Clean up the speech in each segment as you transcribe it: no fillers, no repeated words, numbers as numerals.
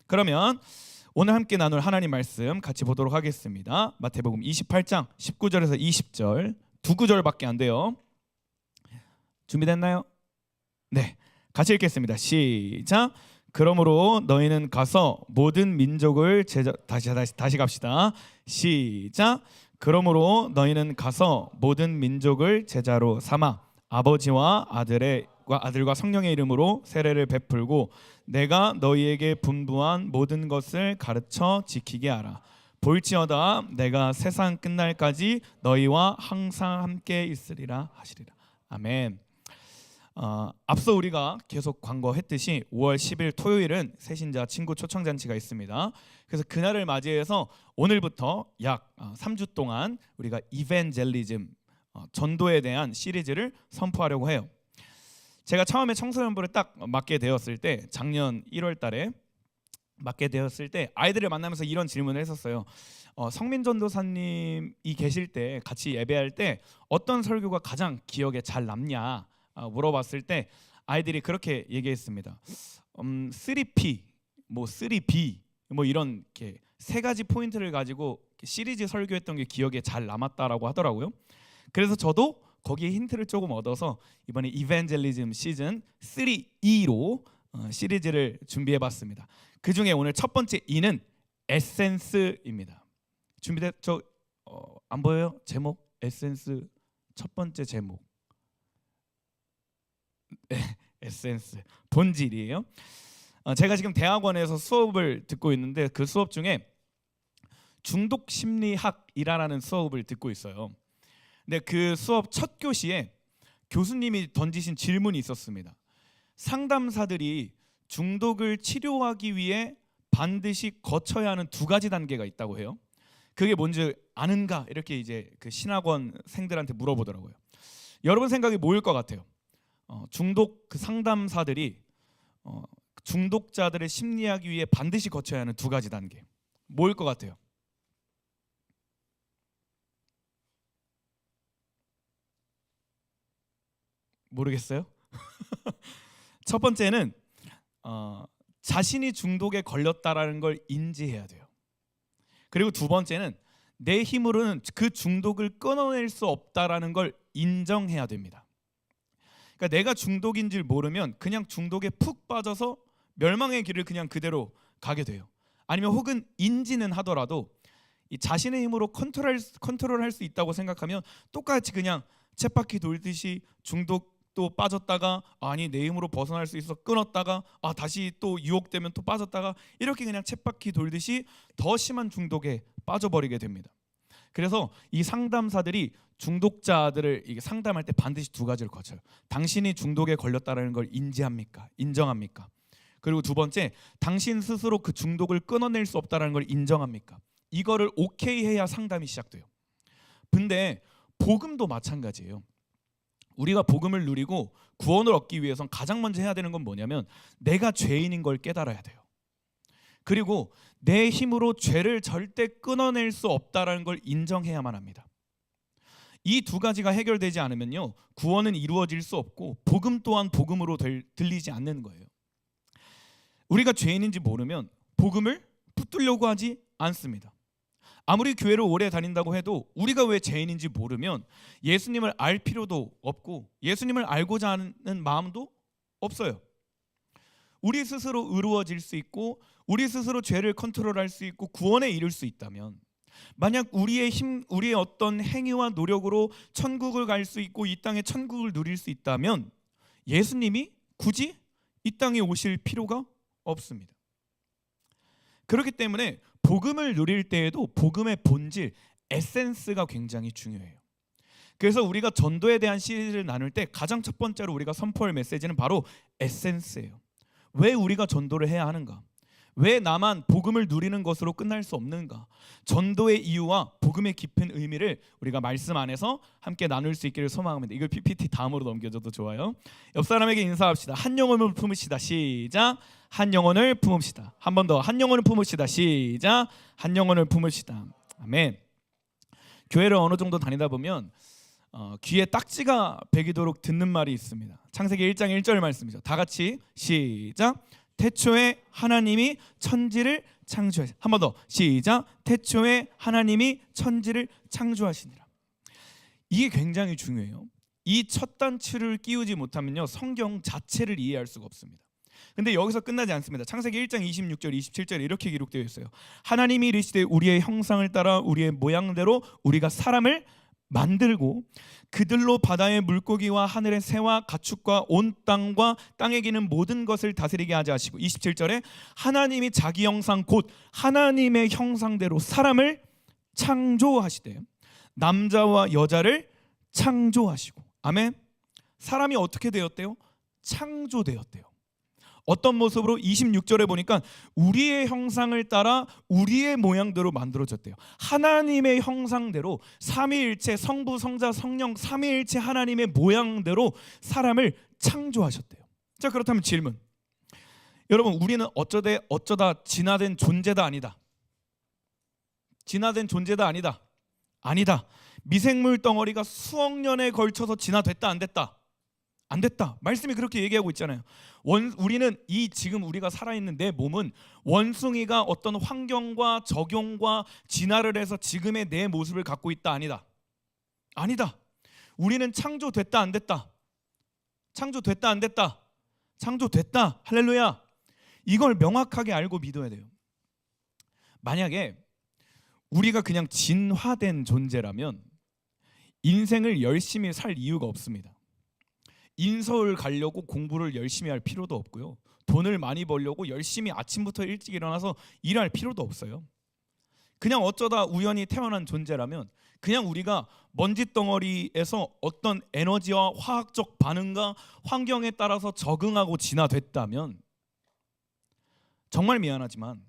그러면 오늘 함께 나눌 하나님 말씀 같이 보도록 하겠습니다. 마태복음 28장 19절에서 20절 두 구절밖에 안 돼요. 준비됐나요? 네, 같이 읽겠습니다. 시작. 그러므로 너희는 가서 모든 민족을 다시 갑시다. 시작. 그러므로 너희는 가서 모든 민족을 제자로 삼아 아버지와 아들과 성령의 이름으로 세례를 베풀고 내가 너희에게 분부한 모든 것을 가르쳐 지키게 하라. 볼지어다 내가 세상 끝날까지 너희와 항상 함께 있으리라 하시리라. 아멘. 앞서 우리가 계속 광고했듯이 5월 10일 토요일은 새신자 친구 초청잔치가 있습니다. 그래서 그날을 맞이해서 오늘부터 약 3주 동안 우리가 이벤젤리즘, 전도에 대한 시리즈를 선포하려고 해요. 제가 처음에 청소년부를 딱 맡게 되었을 때, 작년 1월 달에 맡게 되었을 때 아이들을 만나면서 이런 질문을 했었어요. 성민전도사님이 계실 때 같이 예배할 때 어떤 설교가 가장 기억에 잘 남냐 물어봤을 때 아이들이 그렇게 얘기했습니다. 3P, 3B 이런 이렇게 세 가지 포인트를 가지고 시리즈 설교했던 게 기억에 잘 남았다라고 하더라고요. 그래서 저도 거기에 힌트를 조금 얻어서 이번에 이벤젤리즘 시즌 3E로 시리즈를 준비해봤습니다. 그 중에 오늘 첫 번째 E는 에센스입니다. 준비됐죠? 안 보여요? 제목 에센스 첫 번째 제목. 에센스 본질이에요. 제가 지금 대학원에서 수업을 듣고 있는데 그 수업 중에 중독 심리학이라는 수업을 듣고 있어요. 근데 그 수업 첫 교시에 교수님이 던지신 질문이 있었습니다. 상담사들이 중독을 치료하기 위해 반드시 거쳐야 하는 두 가지 단계가 있다고 해요. 그게 뭔지 아는가? 이렇게 이제 그 신학원생들한테 물어보더라고요. 여러분 생각이 뭐일 것 같아요? 중독 그 상담사들이 중독자들을 심리하기 위해 반드시 거쳐야 하는 두 가지 단계 뭐일 것 같아요? 모르겠어요? 첫 번째는 자신이 중독에 걸렸다라는 걸 인지해야 돼요. 그리고 두 번째는 내 힘으로는 그 중독을 끊어낼 수 없다라는 걸 인정해야 됩니다. 그러니까 내가 중독인 줄 모르면 그냥 중독에 푹 빠져서 멸망의 길을 그냥 그대로 가게 돼요. 아니면 혹은 인지는 하더라도 이 자신의 힘으로 컨트롤할 수 있다고 생각하면 똑같이 그냥 쳇바퀴 돌듯이 중독도 빠졌다가 아니 내 힘으로 벗어날 수 있어 끊었다가 다시 또 유혹되면 또 빠졌다가 이렇게 그냥 쳇바퀴 돌듯이 더 심한 중독에 빠져버리게 됩니다. 그래서 이 상담사들이 중독자들을 이게 상담할 때 반드시 두 가지를 거쳐요. 당신이 중독에 걸렸다는 걸 인지합니까? 인정합니까? 그리고 두 번째, 당신 스스로 그 중독을 끊어낼 수 없다는 걸 인정합니까? 이거를 오케이 해야 상담이 시작돼요. 근데 복음도 마찬가지예요. 우리가 복음을 누리고 구원을 얻기 위해선 가장 먼저 해야 되는 건 뭐냐면 내가 죄인인 걸 깨달아야 돼요. 그리고 내 힘으로 죄를 절대 끊어낼 수 없다는 걸 인정해야만 합니다. 이 두 가지가 해결되지 않으면요 구원은 이루어질 수 없고 복음 또한 복음으로 들리지 않는 거예요. 우리가 죄인인지 모르면 복음을 붙들려고 하지 않습니다. 아무리 교회를 오래 다닌다고 해도 우리가 왜 죄인인지 모르면 예수님을 알 필요도 없고 예수님을 알고자 하는 마음도 없어요. 우리 스스로 의로워질 수 있고 우리 스스로 죄를 컨트롤할 수 있고 구원에 이를 수 있다면 만약 우리의 힘, 우리의 어떤 행위와 노력으로 천국을 갈 수 있고 이 땅에 천국을 누릴 수 있다면 예수님이 굳이 이 땅에 오실 필요가 없습니다. 그렇기 때문에 복음을 누릴 때에도 복음의 본질, 에센스가 굉장히 중요해요. 그래서 우리가 전도에 대한 시리즈를 나눌 때 가장 첫 번째로 우리가 선포할 메시지는 바로 에센스예요. 왜 우리가 전도를 해야 하는가? 왜 나만 복음을 누리는 것으로 끝날 수 없는가? 전도의 이유와 복음의 깊은 의미를 우리가 말씀 안에서 함께 나눌 수 있기를 소망합니다. 이걸 PPT 다음으로 넘겨줘도 좋아요. 옆 사람에게 인사합시다. 한 영혼을 품으시다. 시작. 한 영혼을 품읍시다. 한 번 더. 한 영혼을 품읍시다. 시작. 한 영혼을 품읍시다. 아멘. 교회를 어느 정도 다니다 보면 귀에 딱지가 배기도록 듣는 말이 있습니다. 창세기 1장 1절 말씀이죠. 다 같이 시작. 태초에 하나님이 천지를 창조하시. 한 번 더 시작. 태초에 하나님이 천지를 창조하시니라. 이게 굉장히 중요해요. 이 첫 단추를 끼우지 못하면요, 성경 자체를 이해할 수가 없습니다. 근데 여기서 끝나지 않습니다. 창세기 1장 26절 27절에 이렇게 기록되어 있어요. 하나님이 이르시되 우리의 형상을 따라 우리의 모양대로 우리가 사람을 만들고 그들로 바다의 물고기와 하늘의 새와 가축과 온 땅과 땅에 기는 모든 것을 다스리게 하자 하시고, 27절에 하나님이 자기 형상 곧 하나님의 형상대로 사람을 창조하시되 남자와 여자를 창조하시고. 아멘. 사람이 어떻게 되었대요? 창조되었대요. 어떤 모습으로? 26절에 보니까 우리의 형상을 따라 우리의 모양대로 만들어졌대요. 하나님의 형상대로 삼위일체 성부 성자 성령 삼위일체 하나님의 모양대로 사람을 창조하셨대요. 자, 그렇다면 질문. 여러분, 우리는 어쩌다 진화된 존재다 아니다? 진화된 존재다 아니다? 아니다. 미생물 덩어리가 수억 년에 걸쳐서 진화됐다 안 됐다? 안 됐다. 말씀이 그렇게 얘기하고 있잖아요. 우리는 지금 우리가 살아있는 내 몸은 원숭이가 어떤 환경과 적용과 진화를 해서 지금의 내 모습을 갖고 있다 아니다? 아니다. 우리는 창조됐다 안 됐다? 창조됐다 안 됐다? 창조됐다. 할렐루야. 이걸 명확하게 알고 믿어야 돼요. 만약에 우리가 그냥 진화된 존재라면 인생을 열심히 살 이유가 없습니다. 인서울 가려고 공부를 열심히 할 필요도 없고요. 돈을 많이 벌려고 열심히 아침부터 일찍 일어나서 일할 필요도 없어요. 그냥 어쩌다 우연히 태어난 존재라면 그냥 우리가 먼지덩어리에서 어떤 에너지와 화학적 반응과 환경에 따라서 적응하고 진화됐다면, 정말 미안하지만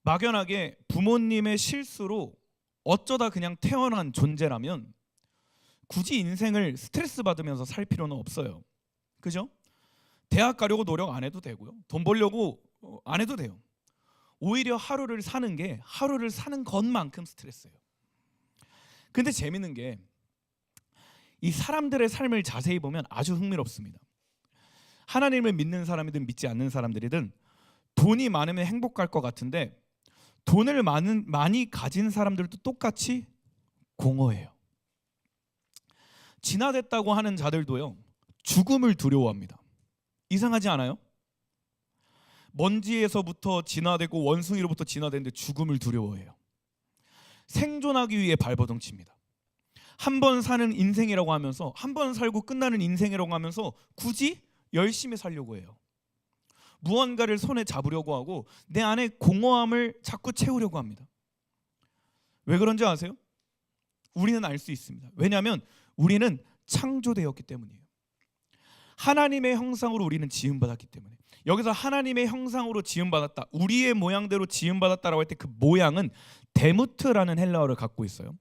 막연하게 부모님의 실수로 어쩌다 그냥 태어난 존재라면 굳이 인생을 스트레스 받으면서 살 필요는 없어요. 그죠? 대학 가려고 노력 안 해도 되고요. 돈 벌려고 안 해도 돼요. 오히려 하루를 사는 게 하루를 사는 것만큼 스트레스예요. 근데 재밌는 게 이 사람들의 삶을 자세히 보면 아주 흥미롭습니다. 하나님을 믿는 사람이든 믿지 않는 사람들이든 돈이 많으면 행복할 것 같은데 돈을 많이 가진 사람들도 똑같이 공허해요. 진화됐다고 하는 자들도요, 죽음을 두려워합니다. 이상하지 않아요? 먼지에서부터 진화되고 원숭이로부터 진화됐는데 죽음을 두려워해요. 생존하기 위해 발버둥칩니다. 한 번 사는 인생이라고 하면서, 한 번 살고 끝나는 인생이라고 하면서 굳이 열심히 살려고 해요. 무언가를 손에 잡으려고 하고 내 안에 공허함을 자꾸 채우려고 합니다. 왜 그런지 아세요? 우리는 알 수 있습니다. 왜냐하면 우리는 창조되었기 때문이에요. 하나님의 형상으로 우리는 지음받았기 때문에. 여기서 하나님의 형상으로 지음받았다, 우리의 모양대로 지음받았다라고 할 때 그 모양은 데무트라는 헬라어를 갖고 있어요.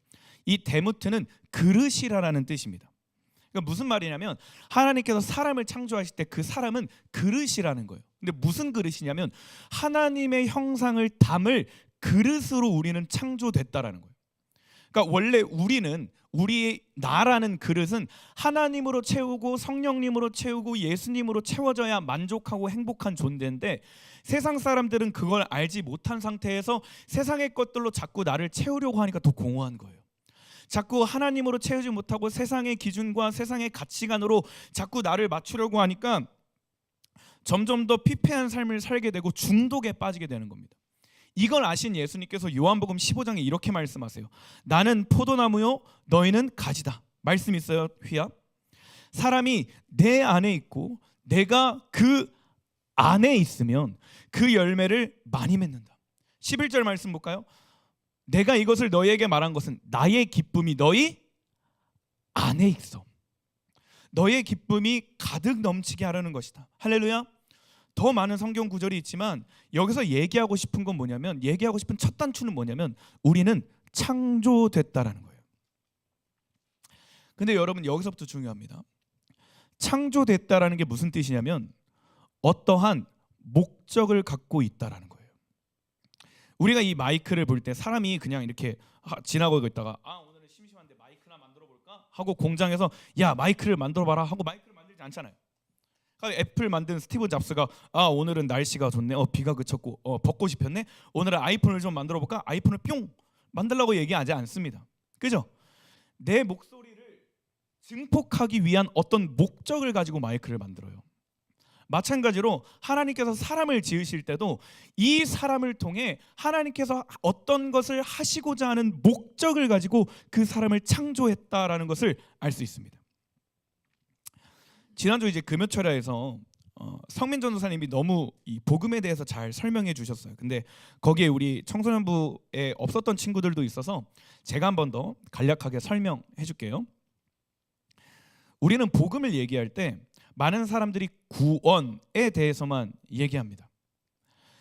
이 데무트는 그릇이라는 뜻입니다. 그러니까 무슨 말이냐면 하나님께서 사람을 창조하실 때 그 사람은 그릇이라는 거예요. 근데 무슨 그릇이냐면 하나님의 형상을 담을 그릇으로 우리는 창조됐다라는 거예요. 그러니까 원래 우리의 나라는 그릇은 하나님으로 채우고 성령님으로 채우고 예수님으로 채워져야 만족하고 행복한 존재인데, 세상 사람들은 그걸 알지 못한 상태에서 세상의 것들로 자꾸 나를 채우려고 하니까 더 공허한 거예요. 자꾸 하나님으로 채우지 못하고 세상의 기준과 세상의 가치관으로 자꾸 나를 맞추려고 하니까 점점 더 피폐한 삶을 살게 되고 중독에 빠지게 되는 겁니다. 이걸 아신 예수님께서 요한복음 15장에 이렇게 말씀하세요. 나는 포도나무요 너희는 가지다. 말씀 있어요, 휘야? 사람이 내 안에 있고 내가 그 안에 있으면 그 열매를 많이 맺는다. 11절 말씀 볼까요? 내가 이것을 너희에게 말한 것은 나의 기쁨이 너희 안에 있어. 너의 기쁨이 가득 넘치게 하려는 것이다. 할렐루야. 더 많은 성경 구절이 있지만 여기서 얘기하고 싶은 건 뭐냐면, 얘기하고 싶은 첫 단추는 뭐냐면 우리는 창조됐다라는 거예요. 근데 여러분, 여기서부터 중요합니다. 창조됐다라는 게 무슨 뜻이냐면 어떠한 목적을 갖고 있다라는 거예요. 우리가 이 마이크를 볼 때 사람이 그냥 이렇게 지나고 있다가 오늘은 심심한데 마이크나 만들어 볼까 하고 공장에서 야 마이크를 만들어 봐라 하고 마이크를 만들지 않잖아요. 애플 만든 스티브 잡스가 오늘은 날씨가 좋네. 비가 그쳤고 벚꽃이 폈네. 오늘은 아이폰을 좀 만들어 볼까? 아이폰을 뿅 만들라고 얘기하지 않습니다. 그죠? 내 목소리를 증폭하기 위한 어떤 목적을 가지고 마이크를 만들어요. 마찬가지로 하나님께서 사람을 지으실 때도 이 사람을 통해 하나님께서 어떤 것을 하시고자 하는 목적을 가지고 그 사람을 창조했다라는 것을 알 수 있습니다. 지난주 이제 금요철야에서 성민 전도사님이 너무 이 복음에 대해서 잘 설명해 주셨어요. 근데 거기에 우리 청소년부에 없었던 친구들도 있어서 제가 한 번 더 간략하게 설명해 줄게요. 우리는 복음을 얘기할 때 많은 사람들이 구원에 대해서만 얘기합니다.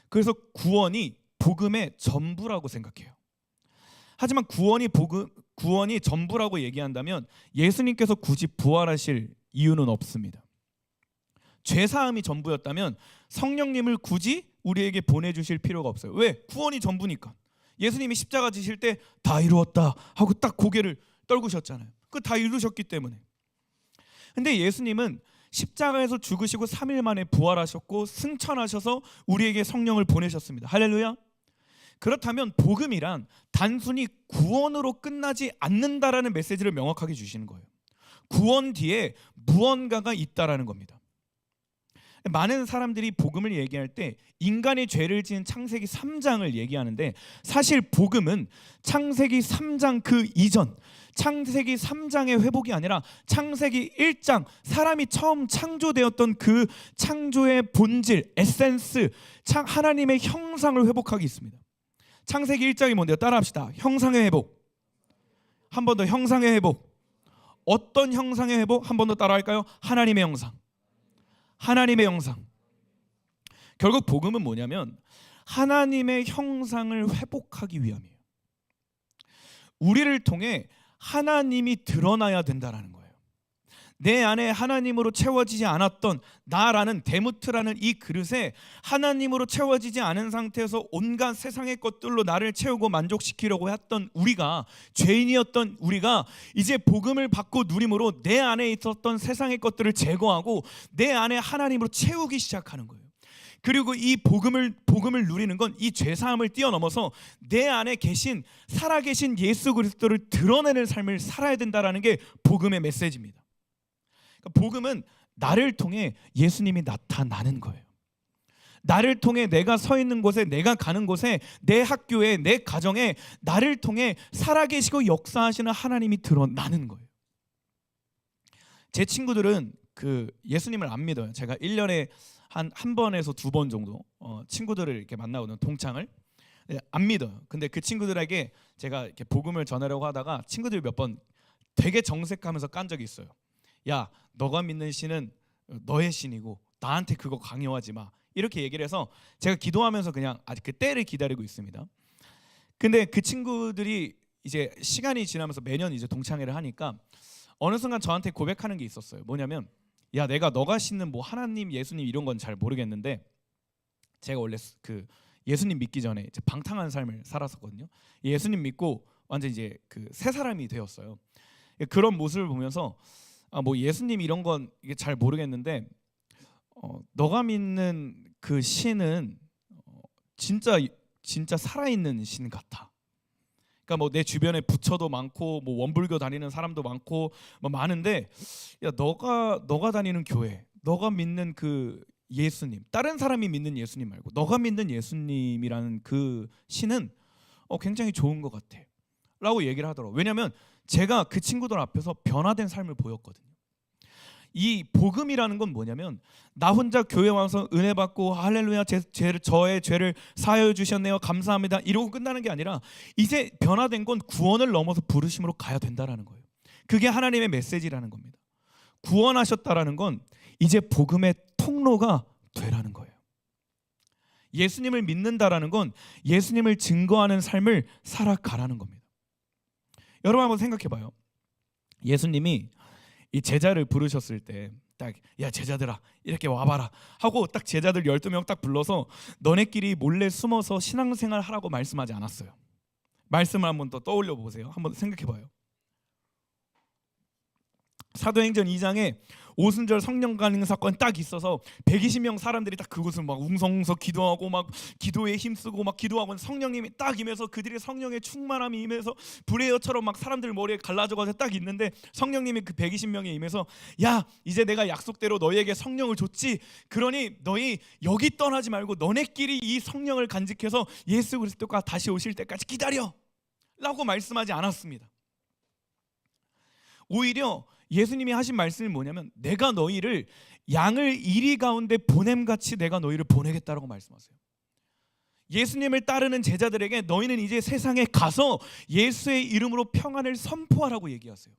그래서 구원이 복음의 전부라고 생각해요. 하지만 구원이 전부라고 얘기한다면 예수님께서 굳이 부활하실 이유는 없습니다. 죄사함이 전부였다면 성령님을 굳이 우리에게 보내주실 필요가 없어요. 왜? 구원이 전부니까. 예수님이 십자가 지실 때 다 이루었다 하고 딱 고개를 떨구셨잖아요. 그 다 이루셨기 때문에. 근데 예수님은 십자가에서 죽으시고 3일 만에 부활하셨고 승천하셔서 우리에게 성령을 보내셨습니다. 할렐루야. 그렇다면 복음이란 단순히 구원으로 끝나지 않는다라는 메시지를 명확하게 주시는 거예요. 구원 뒤에 무언가가 있다라는 겁니다. 많은 사람들이 복음을 얘기할 때 인간이 죄를 지은 창세기 3장을 얘기하는데 사실 복음은 창세기 3장 그 이전, 창세기 3장의 회복이 아니라 창세기 1장 사람이 처음 창조되었던 그 창조의 본질, 에센스, 하나님의 형상을 회복하기 있습니다. 창세기 1장이 뭔데요? 따라합시다. 형상의 회복. 한 번 더 형상의 회복. 어떤 형상의 회복? 한 번 더 따라할까요? 하나님의 형상. 하나님의 형상. 결국 복음은 뭐냐면 하나님의 형상을 회복하기 위함이에요. 우리를 통해 하나님이 드러나야 된다라는 거예요. 내 안에 하나님으로 채워지지 않았던 나라는 데무트라는 이 그릇에 하나님으로 채워지지 않은 상태에서 온갖 세상의 것들로 나를 채우고 만족시키려고 했던 우리가, 죄인이었던 우리가 이제 복음을 받고 누림으로 내 안에 있었던 세상의 것들을 제거하고 내 안에 하나님으로 채우기 시작하는 거예요. 그리고 이 복음을 누리는 건 이 죄사함을 뛰어넘어서 내 안에 계신 살아계신 예수 그리스도를 드러내는 삶을 살아야 된다라는 게 복음의 메시지입니다. 그러니까 복음은 나를 통해 예수님이 나타나는 거예요. 나를 통해 내가 서 있는 곳에, 내가 가는 곳에, 내 학교에, 내 가정에 나를 통해 살아계시고 역사하시는 하나님이 드러나는 거예요. 제 친구들은 그 예수님을 안 믿어요. 제가 1년에 한 번에서 2번 정도 친구들을 이렇게 만나거든요. 동창을. 안 믿어요. 근데 그 친구들에게 제가 이렇게 복음을 전하려고 하다가 친구들이 몇 번 되게 정색하면서 깐 적이 있어요. 야, 너가 믿는 신은 너의 신이고 나한테 그거 강요하지 마. 이렇게 얘기를 해서 제가 기도하면서 그냥 아직 그 때를 기다리고 있습니다. 근데 그 친구들이 이제 시간이 지나면서 매년 이제 동창회를 하니까 어느 순간 저한테 고백하는 게 있었어요. 뭐냐면, 야, 내가 너가 신는 뭐 하나님, 예수님 이런 건 잘 모르겠는데 제가 원래 그 예수님 믿기 전에 이제 방탕한 삶을 살았었거든요. 예수님 믿고 완전 이제 그 새 사람이 되었어요. 그런 모습을 보면서 뭐 예수님 이런 건 이게 잘 모르겠는데 너가 믿는 그 신은 진짜 살아있는 신 같아. 그러니까 뭐 내 주변에 부처도 많고 뭐 원불교 다니는 사람도 많고 뭐 많은데, 야, 너가 다니는 교회, 너가 믿는 그 예수님, 다른 사람이 믿는 예수님 말고 너가 믿는 예수님이라는 그 신은 굉장히 좋은 것 같아 라고 얘기를 하더라고요. 왜냐하면 제가 그 친구들 앞에서 변화된 삶을 보였거든요. 이 복음이라는 건 뭐냐면 나 혼자 교회 와서 은혜 받고 할렐루야 저의 죄를 사하여 주셨네요 감사합니다 이러고 끝나는 게 아니라 이제 변화된 건 구원을 넘어서 부르심으로 가야 된다라는 거예요. 그게 하나님의 메시지라는 겁니다. 구원하셨다라는 건 이제 복음의 통로가 되라는 거예요. 예수님을 믿는다라는 건 예수님을 증거하는 삶을 살아가라는 겁니다. 여러분 한번 생각해봐요. 예수님이 이 제자를 부르셨을 때 딱, 야 제자들아 이렇게 와봐라 하고 딱 제자들 12명 딱 불러서 너네끼리 몰래 숨어서 신앙생활 하라고 말씀하지 않았어요. 말씀을 한번 더 떠올려 보세요. 한번 생각해봐요. 사도행전 2장에 오순절 성령 강림 사건 딱 있어서 120명 사람들이 딱 그곳을 막 웅성웅성 기도하고 막 기도에 힘쓰고 막 기도하고 성령님이 딱 임해서 그들이 성령의 충만함이 임해서 불의 여처럼 막 사람들 머리에 갈라져가지고 딱 있는데 성령님이 그 120명에 임해서 야 이제 내가 약속대로 너희에게 성령을 줬지 그러니 너희 여기 떠나지 말고 너네끼리 이 성령을 간직해서 예수 그리스도가 다시 오실 때까지 기다려 라고 말씀하지 않았습니다. 오히려 예수님이 하신 말씀이 뭐냐면 내가 너희를 양을 이리 가운데 보냄같이 내가 너희를 보내겠다라고 말씀하세요. 예수님을 따르는 제자들에게 너희는 이제 세상에 가서 예수의 이름으로 평안을 선포하라고 얘기하세요.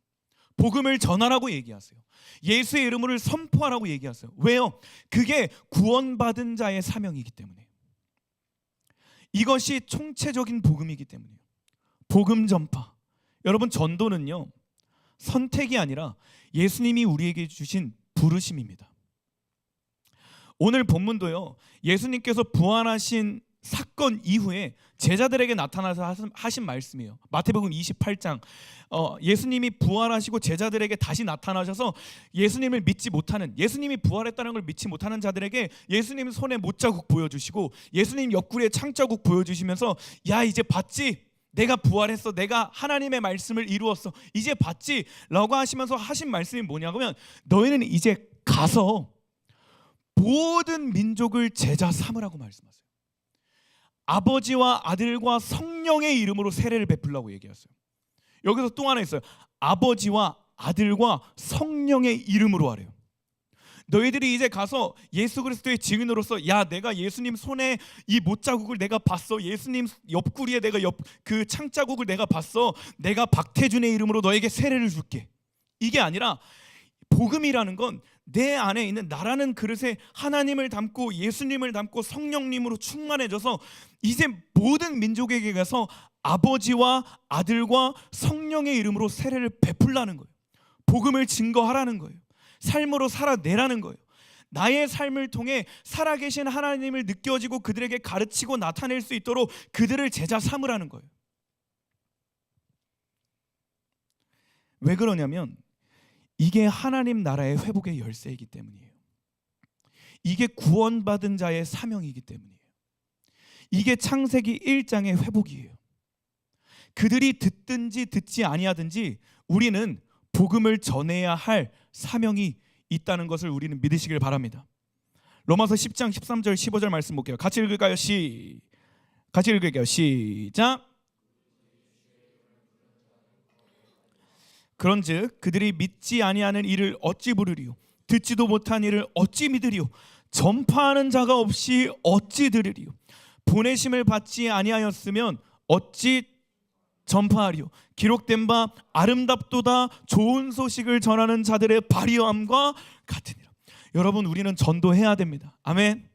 복음을 전하라고 얘기하세요. 예수의 이름을 선포하라고 얘기하세요. 왜요? 그게 구원받은 자의 사명이기 때문에. 이것이 총체적인 복음이기 때문이에요. 복음 전파. 여러분 전도는요 선택이 아니라 예수님이 우리에게 주신 부르심입니다. 오늘 본문도요 예수님께서 부활하신 사건 이후에 제자들에게 나타나서 하신 말씀이에요. 마태복음 28장 예수님이 부활하시고 제자들에게 다시 나타나셔서 예수님을 믿지 못하는 예수님이 부활했다는 걸 믿지 못하는 자들에게 예수님 손에 못자국 보여주시고 예수님 옆구리에 창자국 보여주시면서 야 이제 봤지? 내가 부활했어. 내가 하나님의 말씀을 이루었어. 이제 봤지? 라고 하시면서 하신 말씀이 뭐냐면 너희는 이제 가서 모든 민족을 제자 삼으라고 말씀하세요. 아버지와 아들과 성령의 이름으로 세례를 베풀라고 얘기했어요. 여기서 또 하나 있어요. 아버지와 아들과 성령의 이름으로 하래요. 너희들이 이제 가서 예수 그리스도의 증인으로서 야 내가 예수님 손에 이 못자국을 내가 봤어. 예수님 옆구리에 내가 그 창자국을 내가 봤어. 내가 박태준의 이름으로 너에게 세례를 줄게. 이게 아니라 복음이라는 건 내 안에 있는 나라는 그릇에 하나님을 담고 예수님을 담고 성령님으로 충만해져서 이제 모든 민족에게 가서 아버지와 아들과 성령의 이름으로 세례를 베풀라는 거예요. 복음을 증거하라는 거예요. 삶으로 살아내라는 거예요. 나의 삶을 통해 살아계신 하나님을 느껴지고 그들에게 가르치고 나타낼 수 있도록 그들을 제자 삼으라는 거예요. 왜 그러냐면 이게 하나님 나라의 회복의 열쇠이기 때문이에요. 이게 구원받은 자의 사명이기 때문이에요. 이게 창세기 1장의 회복이에요. 그들이 듣든지 듣지 아니하든지 우리는 복음을 전해야 할 사명이 있다는 것을 우리는 믿으시길 바랍니다. 로마서 10장 13절 15절 말씀 볼게요. 같이 읽을까요? 같이 읽을게요. 시작. 그런즉 그들이 믿지 아니하는 이를 어찌 부르리요? 듣지도 못한 이를 어찌 믿으리요? 전파하는 자가 없이 어찌 들으리요? 보내심을 받지 아니하였으면 어찌 전파하리요? 기록된 바 아름답도다 좋은 소식을 전하는 자들의 발휘함과 같으니라. 여러분 우리는 전도해야 됩니다. 아멘.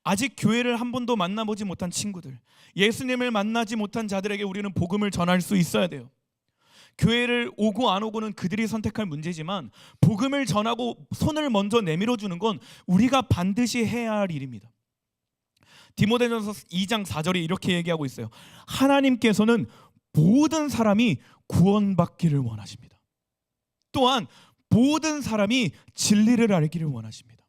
아직 교회를 한 번도 만나보지 못한 친구들, 예수님을 만나지 못한 자들에게 우리는 복음을 전할 수 있어야 돼요. 교회를 오고 안 오고는 그들이 선택할 문제지만 복음을 전하고 손을 먼저 내밀어 주는 건 우리가 반드시 해야 할 일입니다. 디모데전서 2장 4절이 이렇게 얘기하고 있어요. 하나님께서는 모든 사람이 구원받기를 원하십니다. 또한 모든 사람이 진리를 알기를 원하십니다.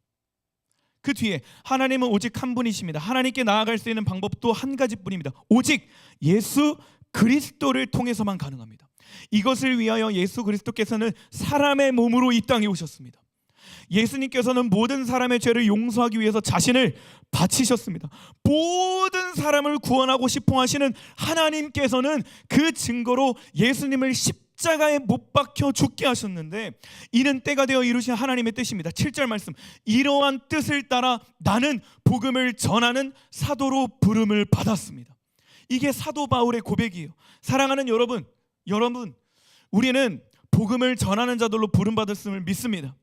그 뒤에 하나님은 오직 한 분이십니다. 하나님께 나아갈 수 있는 방법도 한 가지뿐입니다. 오직 예수 그리스도를 통해서만 가능합니다. 이것을 위하여 예수 그리스도께서는 사람의 몸으로 이 땅에 오셨습니다. 예수님께서는 모든 사람의 죄를 용서하기 위해서 자신을 바치셨습니다. 모든 사람을 구원하고 싶어 하시는 하나님께서는 그 증거로 예수님을 십자가에 못 박혀 죽게 하셨는데 이는 때가 되어 이루신 하나님의 뜻입니다. 7절 말씀. 이러한 뜻을 따라 나는 복음을 전하는 사도로 부름을 받았습니다. 이게 사도 바울의 고백이에요. 사랑하는 여러분, 우리는 복음을 전하는 자들로 부름받았음을 믿습니다.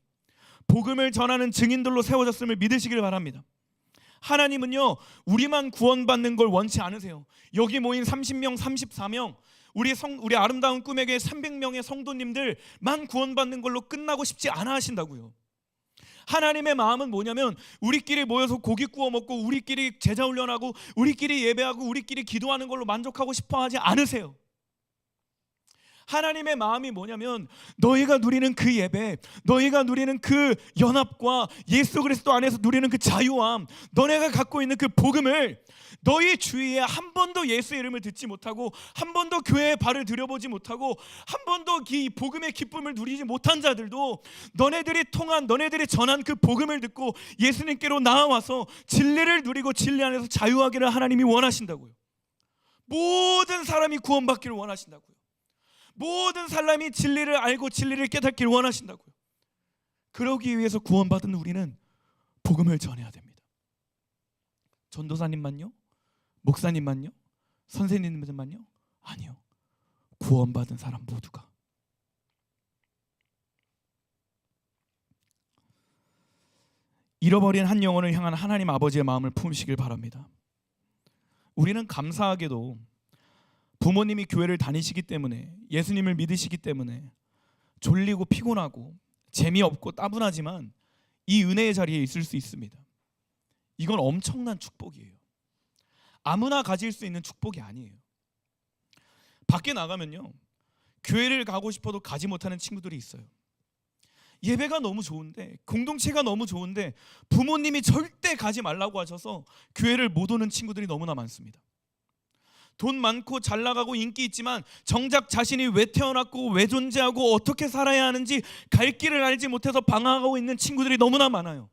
복음을 전하는 증인들로 세워졌음을 믿으시길 바랍니다. 하나님은요 우리만 구원받는 걸 원치 않으세요. 여기 모인 30명 34명 우리 아름다운 꿈의 교회 300명의 성도님들만 구원받는 걸로 끝나고 싶지 않아 하신다고요. 하나님의 마음은 뭐냐면 우리끼리 모여서 고기 구워 먹고 우리끼리 제자 훈련하고 우리끼리 예배하고 우리끼리 기도하는 걸로 만족하고 싶어 하지 않으세요. 하나님의 마음이 뭐냐면 너희가 누리는 그 예배, 너희가 누리는 그 연합과 예수 그리스도 안에서 누리는 그 자유함, 너네가 갖고 있는 그 복음을 너희 주위에 한 번도 예수의 이름을 듣지 못하고 한 번도 교회에 발을 들여보지 못하고 한 번도 이 복음의 기쁨을 누리지 못한 자들도 너네들이 전한 그 복음을 듣고 예수님께로 나아와서 진리를 누리고 진리 안에서 자유하기를 하나님이 원하신다고요. 모든 사람이 구원받기를 원하신다고요. 모든 사람이 진리를 알고 진리를 깨닫기를 원하신다고요. 그러기 위해서 구원받은 우리는 복음을 전해야 됩니다. 전도사님만요? 목사님만요? 선생님들만요? 아니요. 구원받은 사람 모두가. 잃어버린 한 영혼을 향한 하나님 아버지의 마음을 품으시길 바랍니다. 우리는 감사하게도 부모님이 교회를 다니시기 때문에, 예수님을 믿으시기 때문에 졸리고 피곤하고 재미없고 따분하지만 이 은혜의 자리에 있을 수 있습니다. 이건 엄청난 축복이에요. 아무나 가질 수 있는 축복이 아니에요. 밖에 나가면요, 교회를 가고 싶어도 가지 못하는 친구들이 있어요. 예배가 너무 좋은데, 공동체가 너무 좋은데 부모님이 절대 가지 말라고 하셔서 교회를 못 오는 친구들이 너무나 많습니다. 돈 많고 잘 나가고 인기 있지만 정작 자신이 왜 태어났고 왜 존재하고 어떻게 살아야 하는지 갈 길을 알지 못해서 방황하고 있는 친구들이 너무나 많아요.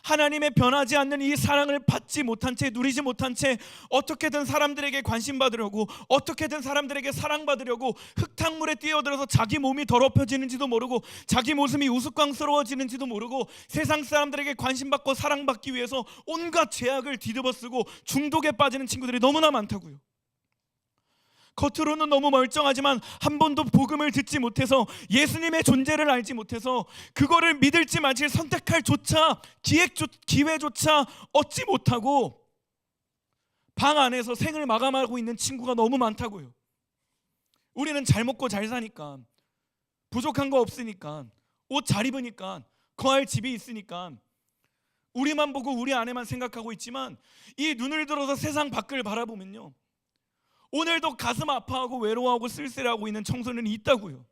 하나님의 변하지 않는 이 사랑을 받지 못한 채, 누리지 못한 채 어떻게든 사람들에게 관심 받으려고, 어떻게든 사람들에게 사랑받으려고 흙탕물에 뛰어들어서 자기 몸이 더럽혀지는지도 모르고 자기 모습이 우스꽝스러워지는지도 모르고 세상 사람들에게 관심 받고 사랑받기 위해서 온갖 죄악을 뒤집어쓰고 중독에 빠지는 친구들이 너무나 많다고요. 겉으로는 너무 멀쩡하지만 한 번도 복음을 듣지 못해서, 예수님의 존재를 알지 못해서 그거를 믿을지 말지 선택할 기회조차 얻지 못하고 방 안에서 생을 마감하고 있는 친구가 너무 많다고요. 우리는 잘 먹고 잘 사니까, 부족한 거 없으니까, 옷 잘 입으니까, 거할 집이 있으니까 우리만 보고 우리 안에만 생각하고 있지만 이 눈을 들어서 세상 밖을 바라보면요, 오늘도 가슴 아파하고 외로워하고 쓸쓸하고 있는 청소년이 있다고요.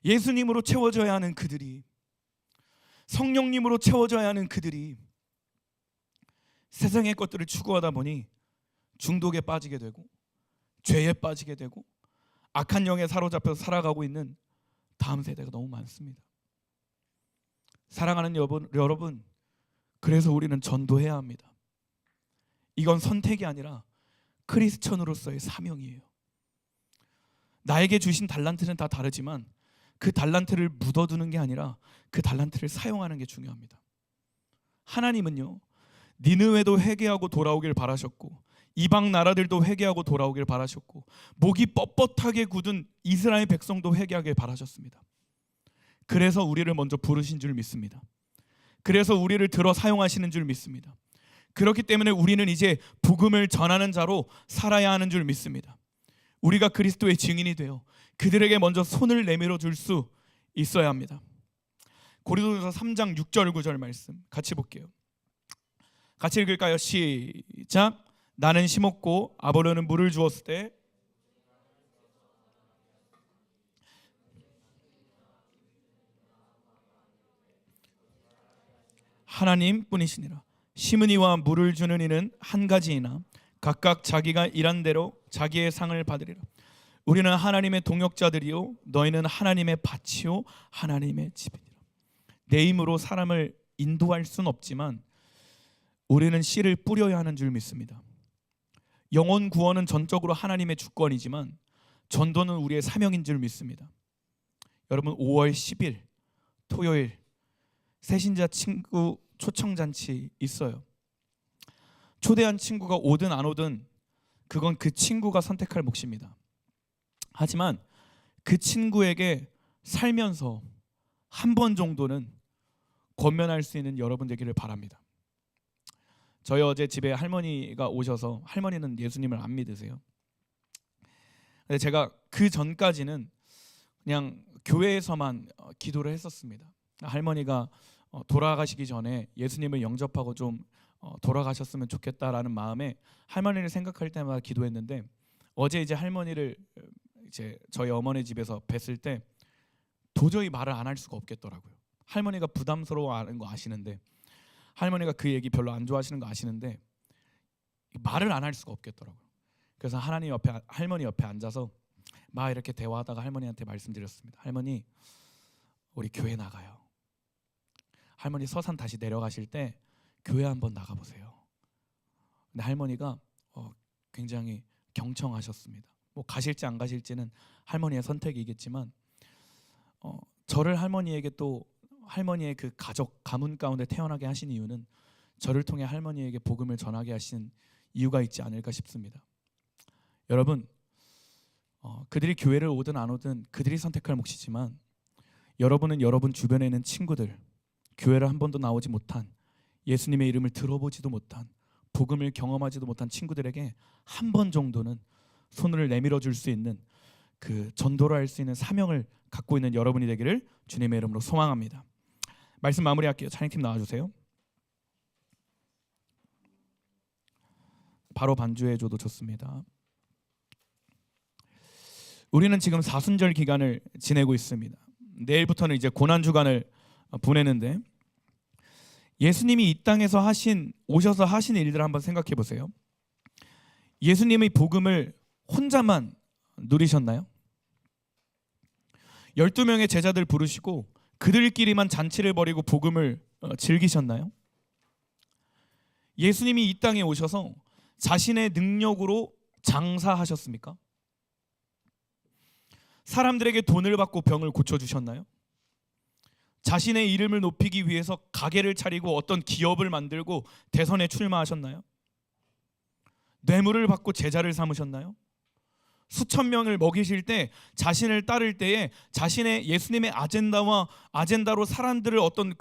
예수님으로 채워져야 하는 그들이, 성령님으로 채워져야 하는 그들이 세상의 것들을 추구하다 보니 중독에 빠지게 되고 죄에 빠지게 되고 악한 영에 사로잡혀서 살아가고 있는 다음 세대가 너무 많습니다. 사랑하는 여러분, 그래서 우리는 전도해야 합니다. 이건 선택이 아니라 크리스천으로서의 사명이에요. 나에게 주신 달란트는 다 다르지만 그 달란트를 묻어두는 게 아니라 그 달란트를 사용하는 게 중요합니다. 하나님은요, 니느웨도 회개하고 돌아오길 바라셨고 이방 나라들도 회개하고 돌아오길 바라셨고 목이 뻣뻣하게 굳은 이스라엘 백성도 회개하길 바라셨습니다. 그래서 우리를 먼저 부르신 줄 믿습니다. 그래서 우리를 들어 사용하시는 줄 믿습니다. 그렇기 때문에 우리는 이제 복음을 전하는 자로 살아야 하는 줄 믿습니다. 우리가 그리스도의 증인이 되어 그들에게 먼저 손을 내밀어 줄 수 있어야 합니다. 고린도전서 3장 6절 9절 말씀 같이 볼게요. 같이 읽을까요? 시작. 나는 심었고 아볼로는 물을 주었을 때 하나님 뿐이시니라. 심은 이와 물을 주는 이는 한 가지이나 각각 자기가 일한 대로 자기의 상을 받으리라. 우리는 하나님의 동역자들이요 너희는 하나님의 밭이요 하나님의 집이니라. 내 힘으로 사람을 인도할 수는 없지만 우리는 씨를 뿌려야 하는 줄 믿습니다. 영혼 구원은 전적으로 하나님의 주권이지만 전도는 우리의 사명인 줄 믿습니다. 여러분, 5월 10일 토요일 새신자 친구 초청잔치 있어요. 초대한 친구가 오든 안 오든 그건 그 친구가 선택할 몫입니다. 하지만 그 친구에게 살면서 한 번 정도는 권면할 수 있는 여러분 되기를 바랍니다. 저희 어제 집에 할머니가 오셔서, 할머니는 예수님을 안 믿으세요. 근데 제가 그 전까지는 그냥 교회에서만 기도를 했었습니다. 할머니가 돌아가시기 전에 예수님을 영접하고 좀 돌아가셨으면 좋겠다라는 마음에 할머니를 생각할 때마다 기도했는데, 어제 이제 할머니를 이제 저희 어머니 집에서 뵀을 때 도저히 말을 안 할 수가 없겠더라고요. 할머니가 부담스러워하는 거 아시는데, 할머니가 그 얘기 별로 안 좋아하시는 거 아시는데 말을 안 할 수가 없겠더라고요. 그래서 할머니 옆에 앉아서 막 이렇게 대화하다가 할머니한테 말씀드렸습니다. 할머니, 우리 교회 나가요. 할머니 서산 다시 내려가실 때 교회 한번 나가보세요. 근데 할머니가 굉장히 경청하셨습니다. 뭐 가실지 안 가실지는 할머니의 선택이겠지만 저를 할머니에게 또 할머니의 그 가족 가문 가운데 태어나게 하신 이유는 저를 통해 할머니에게 복음을 전하게 하신 이유가 있지 않을까 싶습니다. 여러분, 그들이 교회를 오든 안 오든 그들이 선택할 몫이지만, 여러분은 여러분 주변에 있는 친구들, 교회를 한 번도 나오지 못한, 예수님의 이름을 들어보지도 못한, 복음을 경험하지도 못한 친구들에게 한 번 정도는 손을 내밀어 줄 수 있는, 그 전도를 할 수 있는 사명을 갖고 있는 여러분이 되기를 주님의 이름으로 소망합니다. 말씀 마무리할게요. 찬양팀 나와주세요. 바로 반주해줘도 좋습니다. 우리는 지금 사순절 기간을 지내고 있습니다. 내일부터는 이제 고난주간을 보내는데, 예수님이 이 땅에서 오셔서 하신 일들을 한번 생각해 보세요. 예수님의 복음을 혼자만 누리셨나요? 12명의 제자들 부르시고 그들끼리만 잔치를 벌이고 복음을 즐기셨나요? 예수님이 이 땅에 오셔서 자신의 능력으로 장사하셨습니까? 사람들에게 돈을 받고 병을 고쳐주셨나요? 자신의 이름을 높이기 위해서 가게를 차리고 어떤 기업을 만들고 대선에 출마하셨나요? 뇌물을 받고 제자를 삼으셨나요? 수천 명을 먹이실 때, 자신을 따를 때에 자신의 예수님의 아젠다로 사람들을 어떤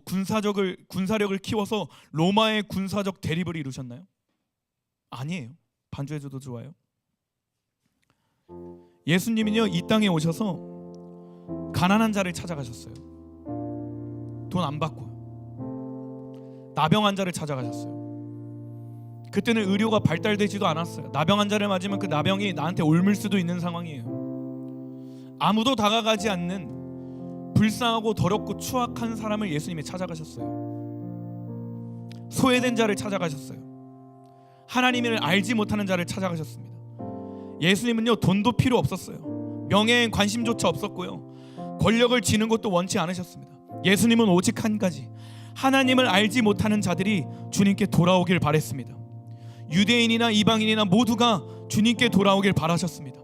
군사력을 키워서 로마의 군사적 대립을 이루셨나요? 아니에요. 반주해줘도 좋아요. 예수님은요, 이 땅에 오셔서 가난한 자를 찾아가셨어요. 돈 안 받고 나병 환자를 찾아가셨어요. 그때는 의료가 발달되지도 않았어요. 나병 환자를 맞으면 그 나병이 나한테 옮을 수도 있는 상황이에요. 아무도 다가가지 않는 불쌍하고 더럽고 추악한 사람을 예수님이 찾아가셨어요. 소외된 자를 찾아가셨어요. 하나님을 알지 못하는 자를 찾아가셨습니다. 예수님은요, 돈도 필요 없었어요. 명예엔 관심조차 없었고요, 권력을 쥐는 것도 원치 않으셨습니다. 예수님은 오직 한 가지, 하나님을 알지 못하는 자들이 주님께 돌아오길 바랬습니다. 유대인이나 이방인이나 모두가 주님께 돌아오길 바라셨습니다.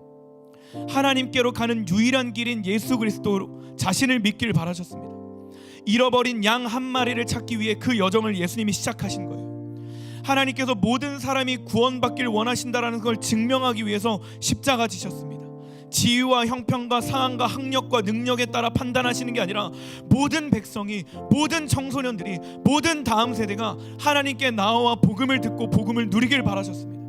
하나님께로 가는 유일한 길인 예수 그리스도 자신을 믿길 바라셨습니다. 잃어버린 양 한 마리를 찾기 위해 그 여정을 예수님이 시작하신 거예요. 하나님께서 모든 사람이 구원받길 원하신다라는 걸 증명하기 위해서 십자가 지셨습니다. 지위와 형편과 상황과 학력과 능력에 따라 판단하시는 게 아니라 모든 백성이, 모든 청소년들이, 모든 다음 세대가 하나님께 나와 복음을 듣고 복음을 누리길 바라셨습니다.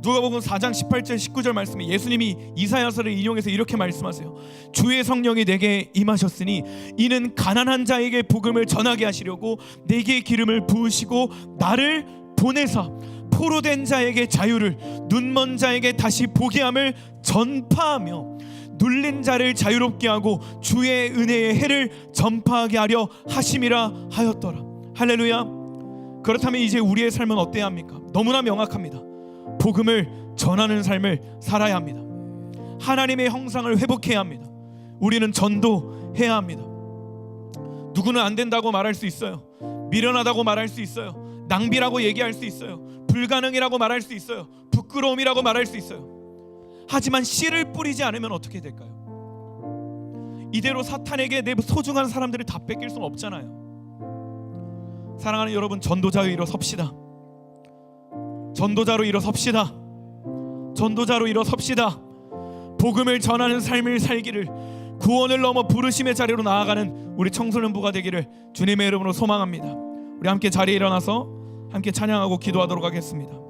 누가복음 4장 18절 19절 말씀에 예수님이 이사야서를 인용해서 이렇게 말씀하세요. 주의 성령이 내게 임하셨으니 이는 가난한 자에게 복음을 전하게 하시려고 내게 기름을 부으시고 나를 보내사 포로된 자에게 자유를, 눈먼 자에게 다시 보게 함을 전파하며 눌린 자를 자유롭게 하고 주의 은혜의 해를 전파하게 하려 하심이라 하였더라. 할렐루야. 그렇다면 이제 우리의 삶은 어때야 합니까? 너무나 명확합니다. 복음을 전하는 삶을 살아야 합니다. 하나님의 형상을 회복해야 합니다. 우리는 전도해야 합니다. 누구는 안 된다고 말할 수 있어요. 미련하다고 말할 수 있어요. 낭비라고 얘기할 수 있어요. 불가능이라고 말할 수 있어요. 부끄러움이라고 말할 수 있어요. 하지만 씨를 뿌리지 않으면 어떻게 될까요? 이대로 사탄에게 내 소중한 사람들을 다 뺏길 수는 없잖아요. 사랑하는 여러분, 전도자로 일어섭시다. 전도자로 일어섭시다. 전도자로 일어섭시다. 복음을 전하는 삶을 살기를, 구원을 넘어 부르심의 자리로 나아가는 우리 청소년부가 되기를 주님의 이름으로 소망합니다. 우리 함께 자리에 일어나서 함께 찬양하고 기도하도록 하겠습니다.